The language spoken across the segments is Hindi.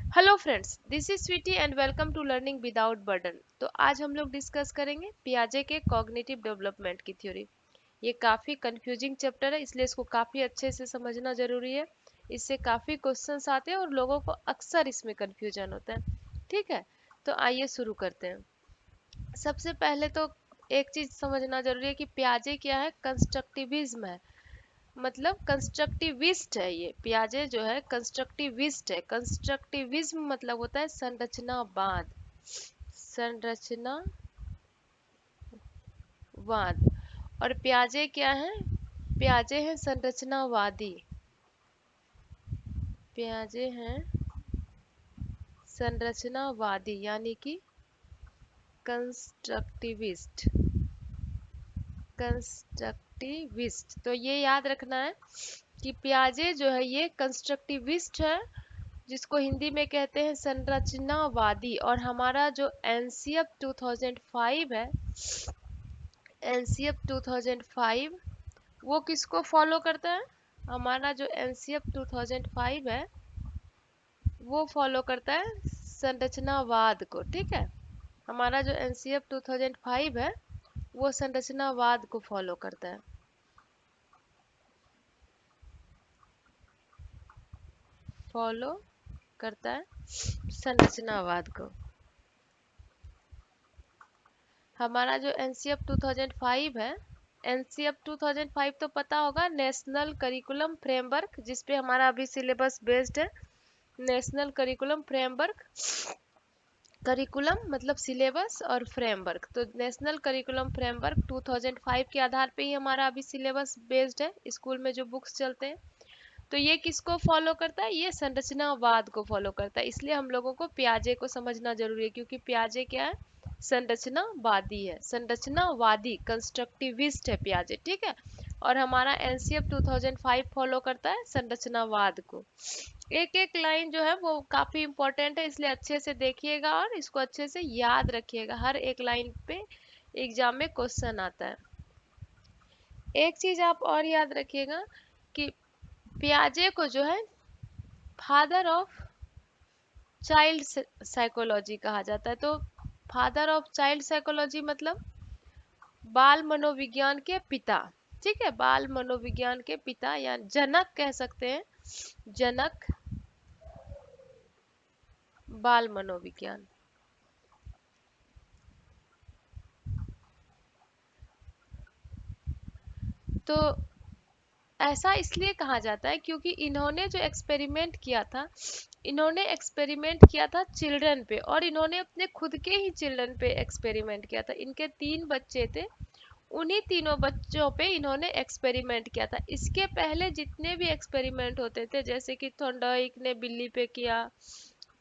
Hello friends, this is Sweety and welcome to learning without burden. तो आज हम लोग डिस्कस करेंगे पियाजे के कॉग्निटिव डेवलपमेंट की थ्योरी। ये काफ़ी कंफ्यूजिंग चैप्टर है, इसलिए इसको काफ़ी अच्छे से समझना जरूरी है। इससे काफ़ी क्वेश्चंस आते हैं और लोगों को अक्सर इसमें कंफ्यूजन होता है। ठीक है, तो आइए शुरू करते हैं। सबसे पहले तो एक चीज़ समझना जरूरी है कि पियाजे क्या है। कंस्ट्रक्टिविज्म है, मतलब कंस्ट्रक्टिविस्ट है। ये पियाजे जो है कंस्ट्रक्टिविस्ट है। कंस्ट्रक्टिविज्म मतलब होता है संरचनावाद। संरचनावाद। और पियाजे क्या है? पियाजे हैं संरचनावादी। पियाजे हैं संरचनावादी यानी कि कंस्ट्रक्टिविस्ट। कंस्ट्रक्टिविस्ट, तो ये याद रखना है कि पियाजे जो है ये कंस्ट्रक्टिविस्ट है, जिसको हिंदी में कहते हैं संरचनावादी। और हमारा जो एनसीएफ 2005 है, एनसीएफ 2005 वो किसको फॉलो करता है? हमारा जो एनसीएफ 2005 है वो फॉलो करता है संरचनावाद को। ठीक है, हमारा जो एनसीएफ 2005 है वो संरचनावाद को फॉलो करता है। फॉलो करता है संरचनावाद को। हमारा जो एनसीएफ 2005 है, एनसीएफ 2005 तो पता होगा, नेशनल करिकुलम फ्रेमवर्क, जिसपे हमारा अभी सिलेबस बेस्ड है। नेशनल करिकुलम फ्रेमवर्क, करिकुलम मतलब सिलेबस और फ्रेमवर्क, तो नेशनल करिकुलम फ्रेमवर्क 2005 के आधार पे ही हमारा अभी सिलेबस बेस्ड है, स्कूल में जो बुक्स चलते हैं। तो ये किसको फॉलो करता है? ये संरचनावाद को फॉलो करता है। इसलिए हम लोगों को पियाजे को समझना जरूरी है, क्योंकि पियाजे क्या है? संरचनावादी है, संरचनावादी कंस्ट्रक्टिविस्ट है पियाजे। ठीक है, और हमारा एनसीएफ 2005 फॉलो करता है संरचनावाद को। एक एक लाइन जो है वो काफी इंपॉर्टेंट है, इसलिए अच्छे से देखिएगा और इसको अच्छे से याद रखिएगा। हर एक लाइन पे एग्जाम में क्वेश्चन आता है। एक चीज आप और याद रखिएगा कि पियाजे को जो है फादर ऑफ चाइल्ड साइकोलॉजी कहा जाता है। तो फादर ऑफ चाइल्ड साइकोलॉजी मतलब बाल मनोविज्ञान के पिता। ठीक है, बाल मनोविज्ञान के पिता या जनक कह सकते हैं। जनक बाल मनोविज्ञान। तो ऐसा इसलिए कहा जाता है क्योंकि इन्होंने जो एक्सपेरिमेंट किया था, इन्होंने एक्सपेरिमेंट किया था चिल्ड्रन पे, और इन्होंने अपने खुद के ही चिल्ड्रन पे एक्सपेरिमेंट किया था। इनके 3 बच्चे थे, उन्हीं तीनों बच्चों पे इन्होंने एक्सपेरिमेंट किया था। इसके पहले जितने भी एक्सपेरिमेंट होते थे, जैसे कि थॉर्नडाइक ने बिल्ली पे किया,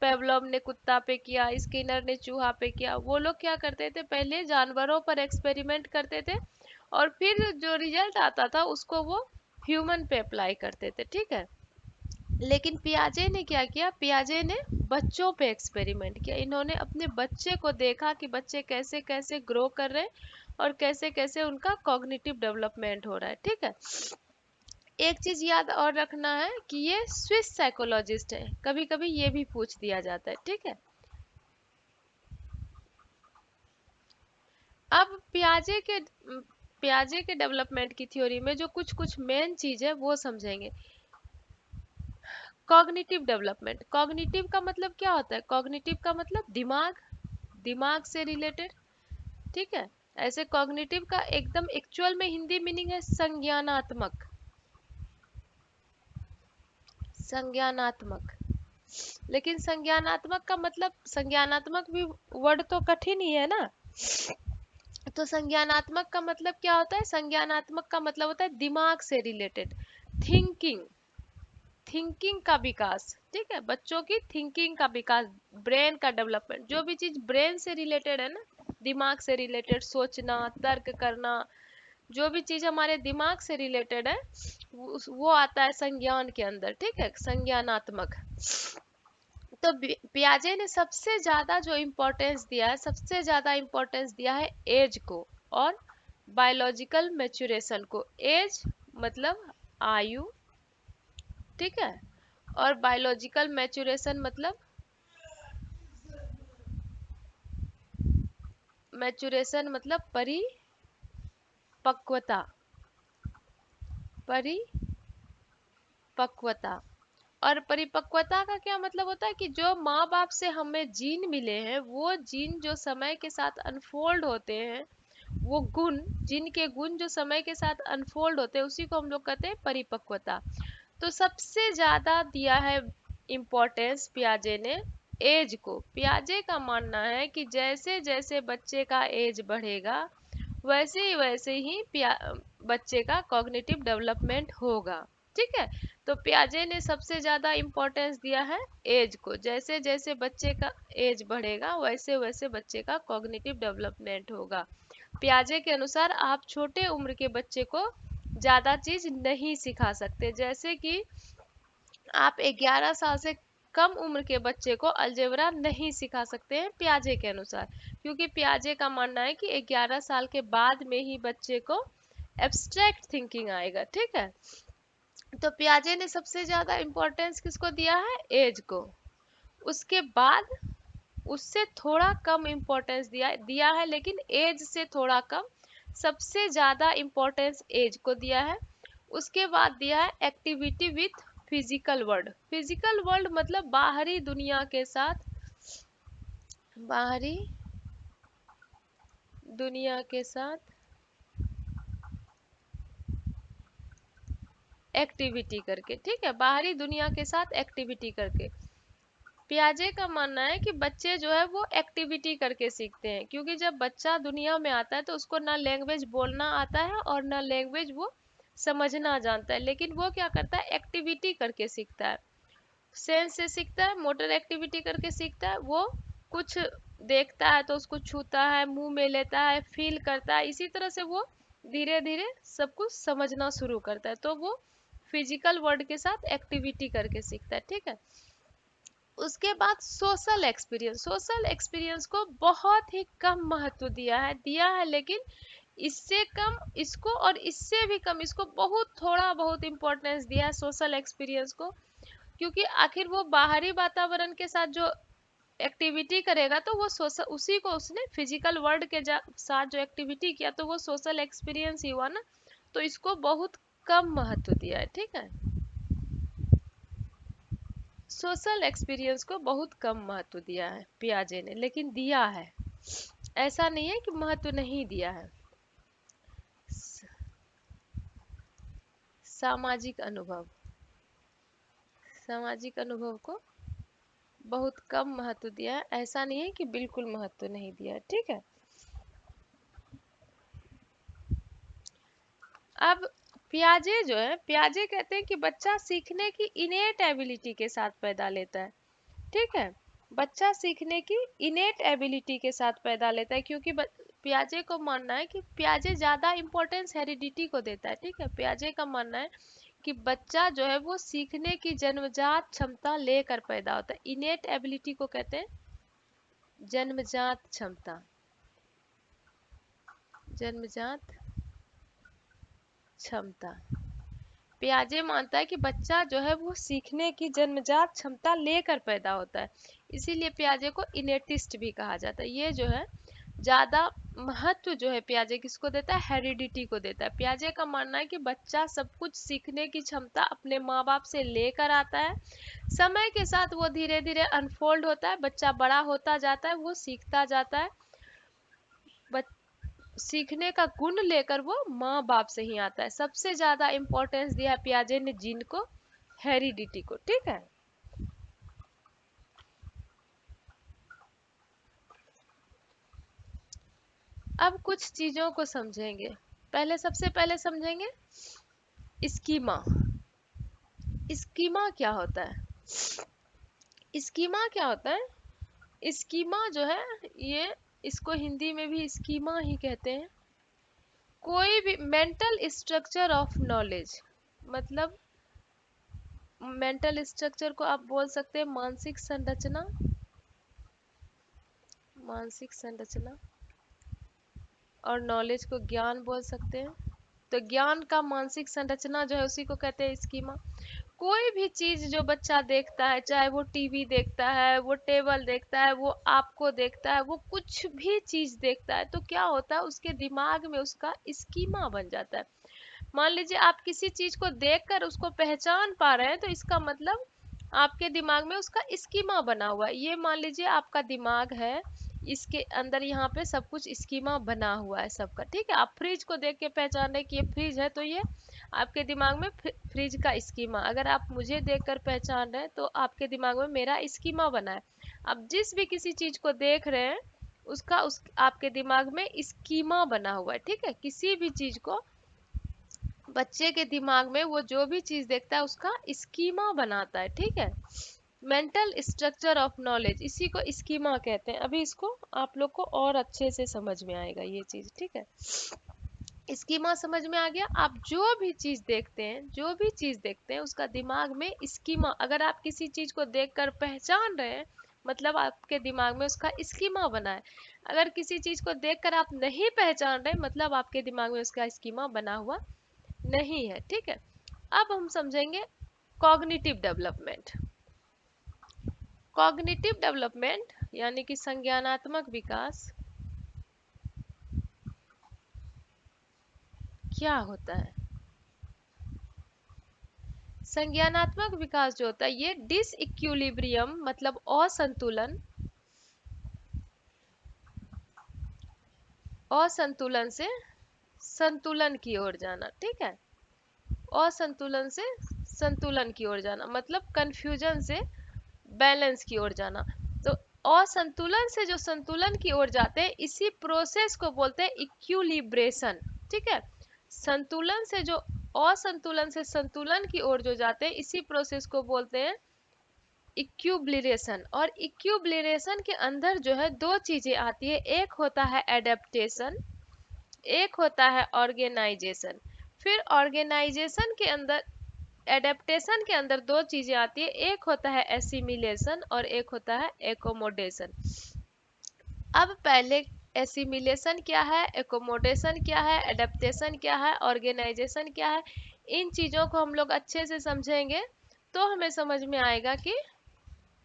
पेवलोव ने कुत्ता पे किया, स्किनर ने चूहा पे किया, वो लोग क्या करते थे? पहले जानवरों पर एक्सपेरिमेंट करते थे और फिर जो रिजल्ट आता था उसको वो ह्यूमन पे अप्लाई करते थे। ठीक है, लेकिन पियाजे ने क्या किया? पियाजे ने बच्चों पे एक्सपेरिमेंट किया। इन्होंने अपने बच्चे को देखा कि बच्चे कैसे कैसे ग्रो कर रहे हैं और कैसे कैसे उनका कॉग्निटिव डेवलपमेंट हो रहा है। ठीक है, एक चीज याद और रखना है कि ये स्विस साइकोलॉजिस्ट है, कभी कभी ये भी पूछ दिया जाता है। ठीक है, अब पियाजे के डेवलपमेंट की थ्योरी में जो कुछ कुछ मेन चीज है वो समझेंगे। कॉग्निटिव डेवलपमेंट, कॉग्निटिव का मतलब क्या होता है? कॉग्निटिव का मतलब दिमाग, दिमाग से रिलेटेड। ठीक है, ऐसे कॉग्निटिव का एकदम एक्चुअल में हिंदी मीनिंग है संज्ञानात्मक। संज्ञानात्मक, लेकिन संज्ञानात्मक का मतलब, संज्ञानात्मक भी वर्ड तो कठिन ही है ना। तो संज्ञानात्मक का मतलब क्या होता है? संज्ञानात्मक का मतलब होता है दिमाग से रिलेटेड, थिंकिंग, थिंकिंग का विकास। ठीक है, बच्चों की थिंकिंग का विकास, ब्रेन का डेवलपमेंट। जो भी चीज ब्रेन से रिलेटेड है ना, दिमाग से रिलेटेड, सोचना, तर्क करना, जो भी चीज हमारे दिमाग से रिलेटेड है वो आता है संज्ञान के अंदर। ठीक है, संज्ञानात्मक। तो पियाजे ने सबसे ज्यादा जो इम्पोर्टेंस दिया है, सबसे ज्यादा इम्पोर्टेंस दिया है एज को और बायोलॉजिकल मैच्योरेशन को। एज मतलब आयु, ठीक है, और बायोलॉजिकल मैच्योरेशन मतलब मैचुरेशन मतलब परिपक्वता, परिपक्वता। और परिपक्वता का क्या मतलब होता है कि जो माँ बाप से हमें जीन मिले हैं, वो जीन जो समय के साथ अनफोल्ड होते हैं, वो गुण, जिन के गुण जो समय के साथ अनफोल्ड होते हैं, उसी को हम लोग कहते हैं परिपक्वता। तो सबसे ज्यादा दिया है इम्पोर्टेंस पियाजे ने एज को। पियाजे का मानना है कि जैसे जैसे बच्चे का एज बढ़ेगा, वैसे ही बच्चे का कॉग्निटिव डेवलपमेंट होगा। ठीक है, तो पियाजे ने सबसे ज्यादा इम्पोर्टेंस दिया है एज को। जैसे जैसे बच्चे का एज बढ़ेगा, वैसे वैसे बच्चे का कॉग्निटिव डेवलपमेंट होगा। पियाजे के अनुसार आप छोटे उम्र के बच्चे को ज्यादा चीज नहीं सिखा सकते। जैसे कि आप 11 साल से कम उम्र के बच्चे को अलजेब्रा नहीं सिखा सकते हैं पियाजे के अनुसार, क्योंकि पियाजे का मानना है कि 11 साल के बाद में ही बच्चे को एब्स्ट्रैक्ट थिंकिंग आएगा। ठीक है, तो पियाजे ने सबसे ज्यादा इम्पोर्टेंस किसको दिया है? एज को। उसके बाद उससे थोड़ा कम इम्पोर्टेंस दिया है, लेकिन एज से थोड़ा कम। सबसे ज्यादा इम्पोर्टेंस एज को दिया है। उसके बाद दिया है activity with physical world. Physical world मतलब बाहरी दुनिया के साथ, बाहरी दुनिया के साथ एक्टिविटी करके। ठीक है, बाहरी दुनिया के साथ एक्टिविटी करके। पियाजे का मानना है कि बच्चे जो है वो एक्टिविटी करके सीखते हैं, क्योंकि जब बच्चा दुनिया में आता है तो उसको ना लैंग्वेज बोलना आता है और ना लैंग्वेज वो समझना जानता है, लेकिन वो क्या करता है? एक्टिविटी करके सीखता है। सेंस से सीखता है, मोटर एक्टिविटी करके सीखता है। वो कुछ देखता है तो उसको छूता है, मुंह में लेता है, फील करता है, इसी तरह से वो धीरे धीरे सब कुछ समझना शुरू करता है। तो वो फिजिकल वर्ल्ड के साथ एक्टिविटी करके सीखता है। ठीक है, उसके बाद सोशल एक्सपीरियंस। सोशल एक्सपीरियंस को बहुत ही कम महत्व दिया है, लेकिन इससे कम इसको और इससे भी कम इसको बहुत थोड़ा बहुत इम्पोर्टेंस दिया है सोशल एक्सपीरियंस को। क्योंकि आखिर वो बाहरी वातावरण के साथ जो एक्टिविटी करेगा, तो वो सोशल, उसी को उसने फिजिकल वर्ल्ड के साथ जो एक्टिविटी किया, तो वो सोशल एक्सपीरियंस ही हुआ ना। तो इसको बहुत कम महत्व दिया है। ठीक है, सोशल एक्सपीरियंस को बहुत कम महत्व दिया है पियाजे ने, लेकिन दिया है, ऐसा नहीं है कि महत्व नहीं दिया है। सामाजिक अनुभव, सामाजिक अनुभव को बहुत कम महत्व दिया है, ऐसा नहीं है कि बिल्कुल महत्व नहीं दिया है। ठीक है, अब पियाजे जो है, पियाजे कहते हैं कि बच्चा सीखने की इनेट एबिलिटी के साथ पैदा लेता है। ठीक है, बच्चा सीखने की इनेट एबिलिटी के साथ पैदा लेता है, क्योंकि पियाजे को मानना है कि पियाजे ज्यादा इंपॉर्टेंस हेरिडिटी को देता है। ठीक है, पियाजे का मानना है कि बच्चा जो है वो सीखने की जन्मजात क्षमता लेकर पैदा होता है। इनेट एबिलिटी को कहते हैं जन्मजात क्षमता, जन्मजात क्षमता। पियाजे मानता है कि बच्चा जो है वो सीखने की जन्मजात क्षमता लेकर पैदा होता है, इसीलिए पियाजे को इनेटिस्ट भी कहा जाता है। ये जो है ज्यादा महत्व जो है पियाजे किसको देता है? हेरिडिटी को देता है। पियाजे का मानना है कि बच्चा सब कुछ सीखने की क्षमता अपने माँ बाप से लेकर आता है। समय के साथ वो धीरे धीरे अनफोल्ड होता है, बच्चा बड़ा होता जाता है, वो सीखता जाता है। सीखने का गुण लेकर वो माँ बाप से ही आता है। सबसे ज्यादा इंपॉर्टेंस दिया है पियाजे ने जीन को, हेरिडिटी को। ठीक है, अब कुछ चीजों को समझेंगे। पहले, सबसे पहले समझेंगे स्कीमा। स्कीमा क्या होता है? स्कीमा क्या होता है? स्कीमा जो है, ये, इसको हिंदी में भी स्कीमा ही कहते हैं। कोई भी मेंटल स्ट्रक्चर ऑफ नॉलेज, मतलब मेंटल स्ट्रक्चर को आप बोल सकते हैं मानसिक संरचना, मानसिक संरचना। और नॉलेज को ज्ञान बोल सकते हैं। तो ज्ञान का मानसिक संरचना जो है उसी को कहते हैं स्कीमा। कोई भी चीज जो बच्चा देखता है, चाहे वो टीवी देखता है, वो टेबल देखता है, वो आपको देखता है, वो कुछ भी चीज देखता है, तो क्या होता है उसके दिमाग में उसका स्कीमा बन जाता है। मान लीजिए आप किसी चीज को देखकर उसको पहचान पा रहे हैं, तो इसका मतलब आपके दिमाग में उसका स्कीमा बना हुआ है। ये मान लीजिए आपका दिमाग है, इसके अंदर यहाँ पे सब कुछ स्कीमा बना हुआ है सबका, ठीक है। आप फ्रिज को देख के पहचान रहे कि ये फ्रिज है, तो ये आपके दिमाग में फ्रिज का स्कीमा। अगर आप मुझे देखकर पहचान रहे हैं तो आपके दिमाग में मेरा स्कीमा बना है। अब जिस भी किसी चीज को देख रहे हैं उसका उस आपके दिमाग में स्कीमा बना हुआ है, ठीक है। किसी भी चीज को बच्चे के दिमाग में वो जो भी चीज देखता है उसका स्कीमा बनाता है, ठीक है। मेंटल स्ट्रक्चर ऑफ नॉलेज, इसी को स्कीमा कहते हैं। अभी इसको आप लोग को और अच्छे से समझ में आएगा ये चीज, ठीक है। स्कीमा समझ में आ गया। आप जो भी चीज देखते हैं, जो भी चीज देखते हैं उसका दिमाग में स्कीमा, अगर आप किसी चीज को देखकर पहचान रहे हैं मतलब आपके दिमाग में उसका स्कीमा बना है। अगर किसी चीज को देखकर आप नहीं पहचान रहे मतलब आपके दिमाग में उसका स्कीमा बना हुआ नहीं है, ठीक है। अब हम समझेंगे कॉग्निटिव डेवलपमेंट। कॉग्निटिव डेवलपमेंट यानी कि संज्ञानात्मक विकास क्या होता है। संज्ञानात्मक विकास जो होता है ये डिसइक्विलिब्रियम मतलब असंतुलन, असंतुलन से संतुलन की ओर जाना, ठीक है। असंतुलन से संतुलन की ओर जाना मतलब कंफ्यूजन से बैलेंस की ओर जाना। तो असंतुलन से जो संतुलन की ओर जाते हैं इसी प्रोसेस को बोलते हैं इक्विलिब्रेशन, ठीक है। संतुलन से जो असंतुलन से संतुलन की ओर जो जाते हैं इसी प्रोसेस को बोलते हैं इक्विलिब्रेशन। और इक्विलिब्रेशन के अंदर जो है दो चीजें आती है, एक होता है एडेप्टेशन, एक होता है ऑर्गेनाइजेशन। फिर ऑर्गेनाइजेशन के अंदर, एडेप्टेशन के अंदर दो चीजें आती है, एक होता है एसिमिलेशन और एक होता है एकोमोडेशन। अब पहले एसिमिलेशन क्या है, एकोमोडेशन क्या है, एडेप्टेशन क्या है, ऑर्गेनाइजेशन क्या है, इन चीजों को हम लोग अच्छे से समझेंगे तो हमें समझ में आएगा कि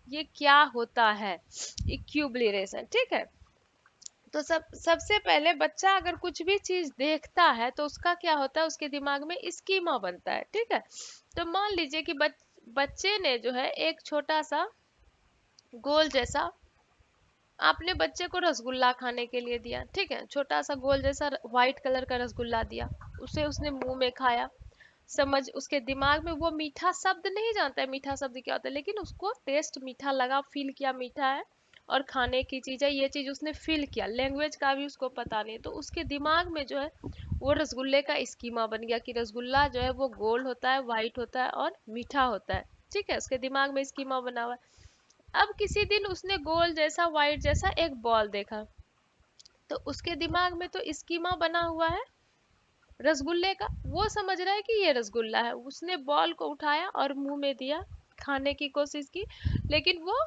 ये क्या होता है इक्विलिब्रेशन, ठीक है। तो सबसे पहले बच्चा अगर कुछ भी चीज देखता है तो उसका क्या होता है, उसके दिमाग में स्कीमा बनता है, ठीक है। तो मान लीजिए कि बच्चे ने जो है एक छोटा सा गोल जैसा, आपने बच्चे को रसगुल्ला खाने के लिए दिया, ठीक है। छोटा सा गोल जैसा व्हाइट कलर का रसगुल्ला दिया, उसे उसने मुंह में खाया। समझ उसके दिमाग में वो मीठा शब्द नहीं जानता है मीठा शब्द क्या होता है, लेकिन उसको टेस्ट मीठा लगा, फील किया मीठा है और खाने की चीज है, ये चीज उसने फील किया। लैंग्वेज का भी उसको पता नहीं, तो उसके दिमाग में जो है वो रसगुल्ले का स्कीमा बन गया कि रसगुल्ला जो है वो गोल होता है, व्हाइट होता है और मीठा होता है, ठीक है। उसके दिमाग में स्कीमा बना हुआ है। अब किसी दिन उसने गोल जैसा व्हाइट जैसा एक बॉल देखा, तो उसके दिमाग में तो स्कीमा बना हुआ है रसगुल्ले का, वो समझ रहा है कि ये रसगुल्ला है। उसने बॉल को उठाया और मुंह में दिया, खाने की कोशिश की, लेकिन वो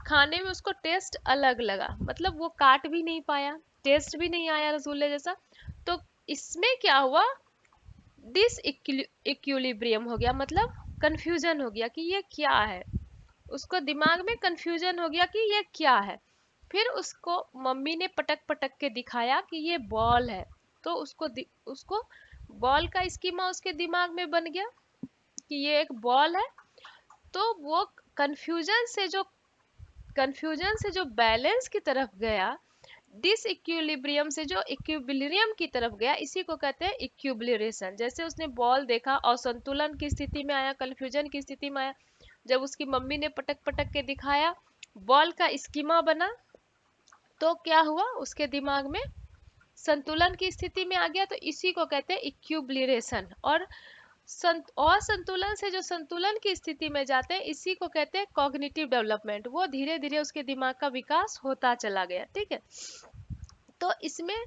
खाने में उसको टेस्ट अलग लगा, मतलब वो काट भी नहीं पाया, टेस्ट भी नहीं आया रसगुल्ले जैसा। तो इसमें क्या हुआ, डिस इक्विलिब्रियम हो गया, मतलब कंफ्यूजन हो गया कि ये क्या है। उसको दिमाग में कंफ्यूजन हो गया कि ये क्या है। फिर उसको मम्मी ने पटक पटक के दिखाया कि ये बॉल है, तो उसको बॉल का स्कीमा उसके दिमाग में बन गया कि ये एक बॉल है। तो वो कंफ्यूजन से जो कंफ्यूजन से जो बैलेंस की तरफ गया, डिसइक्विलिब्रियम से जो इक्विलिब्रियम की तरफ गया, इसी को कहते हैं इक्विलिब्रेशन। जैसे उसने बॉल देखा और संतुलन की स्थिति में आया, कंफ्यूजन की स्थिति में आया, जब उसकी मम्मी ने पटक पटक के दिखाया, बॉल का स्कीमा बना, तो क्या हुआ उसके दिमाग में संतुलन की स्थिति में आ गया। तो इसी को कहते हैं इक्विलिब्रेशन। और असंतुलन से जो संतुलन की स्थिति में जाते हैं इसी को कहते हैं कॉग्निटिव डेवलपमेंट। वो धीरे धीरे उसके दिमाग का विकास होता चला गया, ठीक है। तो इसमें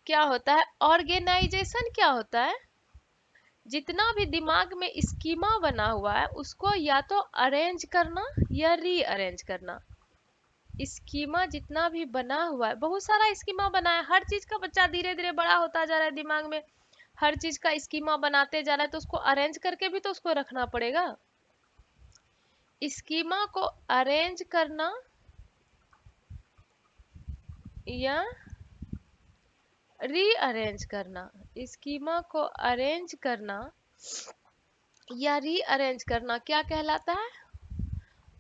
क्या होता है, ऑर्गेनाइजेशन क्या होता है, जितना भी दिमाग में स्कीमा बना हुआ है उसको या तो अरेंज करना या रीअरेंज करना। स्कीमा जितना भी बना हुआ है, बहुत सारा स्कीमा बना है, हर चीज का बच्चा धीरे धीरे बड़ा होता जा रहा है, दिमाग में हर चीज का स्कीमा बनाते जा रहा है, तो उसको अरेंज करके भी तो उसको रखना पड़ेगा। स्कीमा को अरेंज करना या रीअरेंज करना, स्कीमा को अरेंज करना या रीअरेंज करना क्या कहलाता है?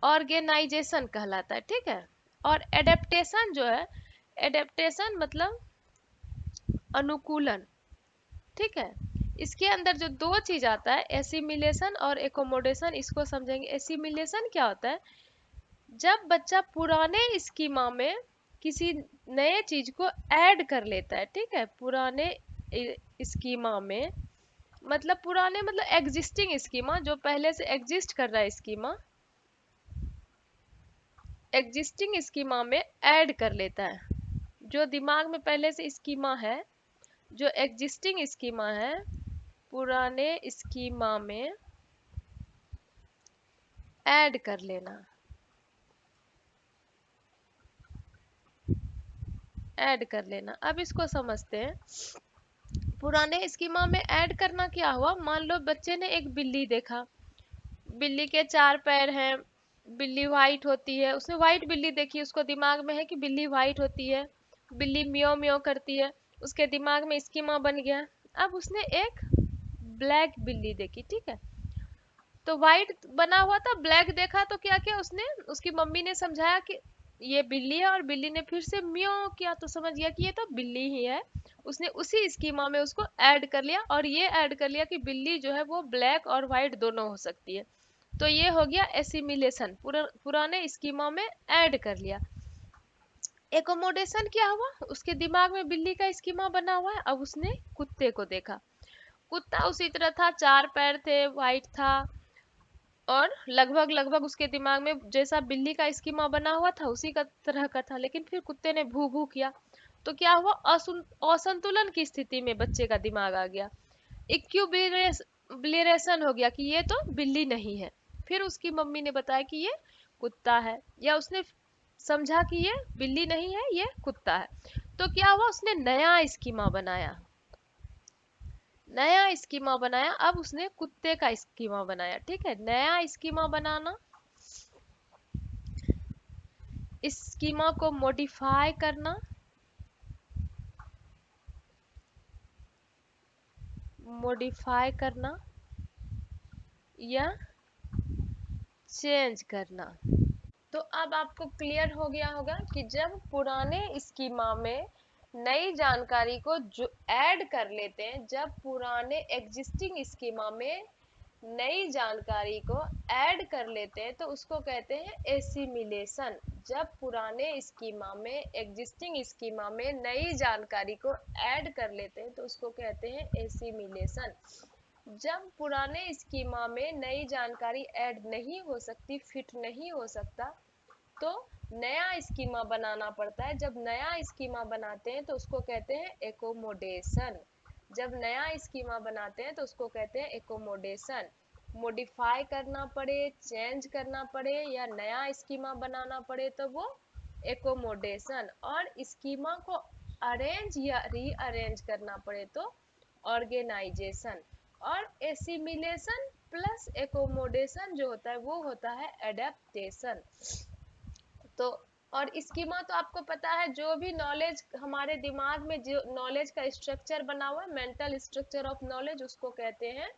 ऑर्गेनाइजेशन कहलाता है, ठीक है। और एडेप्टेशन जो है, एडेप्टेशन मतलब अनुकूलन, ठीक है। इसके अंदर जो दो चीज आता है, एसिमिलेशन और एकोमोडेशन, इसको समझेंगे। एसिमिलेशन क्या होता है? जब बच्चा पुराने स्कीमा में किसी नए चीज को ऐड कर लेता है, ठीक है। पुराने स्कीमा में मतलब पुराने मतलब एग्जिस्टिंग स्कीमा, जो पहले से एग्जिस्ट कर रहा है स्कीमा, एग्जिस्टिंग स्कीमा में ऐड कर लेता है। जो दिमाग में पहले से स्कीमा है, जो एग्जिस्टिंग स्कीमा है, पुराने स्कीमा में ऐड कर लेना, ऐड कर लेना। अब इसको समझते हैं। पुराने स्कीमा में ऐड करना क्या हुआ? मान लो बच्चे ने एक बिल्ली देखा, बिल्ली के 4 पैर हैं, बिल्ली व्हाइट होती है, उसने व्हाइट बिल्ली देखी, उसको दिमाग में है कि बिल्ली व्हाइट होती है, बिल्ली म्यो म्यो करती है, उसके दिमाग में स्कीमा बन गया। अब उसने एक ब्लैक बिल्ली देखी, ठीक है। तो व्हाइट बना हुआ था, ब्लैक देखा, तो क्या किया उसने, उसकी मम्मी ने समझाया कि ये बिल्ली है, और बिल्ली ने फिर से म्यो किया, तो समझ गया कि ये तो बिल्ली ही है। उसने उसी स्कीमा में उसको ऐड कर लिया, और ये ऐड कर लिया कि बिल्ली जो है वो ब्लैक और व्हाइट दोनों हो सकती है। तो ये हो गया एसिमिलेशन, पुराने स्कीमा में ऐड कर लिया। एकोमोडेशन क्या हुआ? उसके दिमाग में बिल्ली का स्कीमा बना हुआ है, अब उसने कुत्ते को देखा, कुत्ता उसी तरह था, 4 पैर थे, व्हाइट था, और लगभग लगभग उसके दिमाग में जैसा बिल्ली का स्कीमा बना हुआ था उसी का तरह का था। लेकिन फिर कुत्ते ने भू भू किया, तो क्या हुआ? असंतुलन की स्थिति में बच्चे का दिमाग आ गया, इक्यूबिलेशन हो गया कि ये तो बिल्ली नहीं है। फिर उसकी मम्मी ने बताया कि ये कुत्ता है, या उसने समझा कि ये बिल्ली नहीं है, ये कुत्ता है। तो क्या हुआ? उसने नया स्कीमा बनाया, नया स्कीमा बनाया। अब उसने कुत्ते का स्कीमा बनाया, ठीक है। नया स्कीमा बनाना, स्कीमा को मॉडिफाई करना, मॉडिफाई करना या चेंज करना। तो अब आपको क्लियर हो गया होगा कि जब पुराने स्कीमा में नई जानकारी को जो ऐड कर लेते हैं, जब पुराने एग्जिस्टिंग स्कीमा में नई जानकारी को ऐड कर लेते हैं, तो उसको कहते हैं एसिमिलेशन। जब पुराने स्कीमा में एग्जिस्टिंग स्कीमा में नई जानकारी को ऐड कर लेते हैं, तो उसको कहते हैं एसिमिलेशन। जब पुराने स्कीमा में नई जानकारी ऐड नहीं हो सकती, फिट नहीं हो सकता, तो नया स्कीमा बनाना पड़ता है। जब नया स्कीमा बनाते हैं तो उसको कहते हैं एकोमोडेशन। जब नया स्कीमा बनाते हैं तो उसको कहते हैं एकोमोडेशन। मॉडिफाई करना पड़े, चेंज करना पड़े या नया स्कीमा बनाना पड़े तो वो एकोमोडेशन। और स्कीमा को अरेंज या रीअरेंज करना पड़े तो ऑर्गेनाइजेशन। और एसिमिलेशन प्लस एकोमोडेशन जो होता है वो होता है एडेप्टेशन। तो और स्कीमा तो आपको पता है, जो भी नॉलेज हमारे दिमाग में, जो नॉलेज का स्ट्रक्चर बना हुआ है, मेंटल स्ट्रक्चर ऑफ नॉलेज, उसको कहते हैं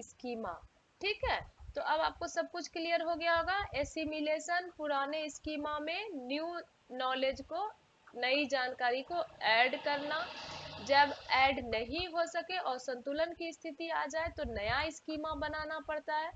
स्कीमा, ठीक है। तो अब आपको सब कुछ क्लियर हो गया होगा। एसिमिलेशन पुराने स्कीमा में न्यू नॉलेज को, नई जानकारी को ऐड करना। जब ऐड नहीं हो सके और संतुलन की स्थिति आ जाए तो नया स्कीमा बनाना पड़ता है।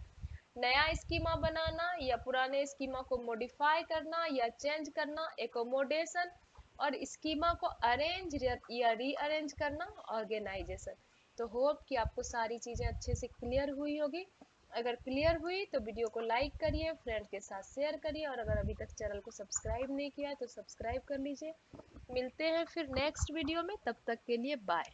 नया स्कीमा बनाना या पुराने स्कीमा को मॉडिफाई करना या चेंज करना एकोमोडेशन। और स्कीमा को अरेंज या रीअरेंज करना ऑर्गेनाइजेशन। तो होप कि आपको सारी चीजें अच्छे से क्लियर हुई होगी। अगर क्लियर हुई तो वीडियो को लाइक करिए, फ्रेंड के साथ शेयर करिए, और अगर अभी तक चैनल को सब्सक्राइब नहीं किया है तो सब्सक्राइब कर लीजिए। मिलते हैं फिर नेक्स्ट वीडियो में, तब तक के लिए बाय।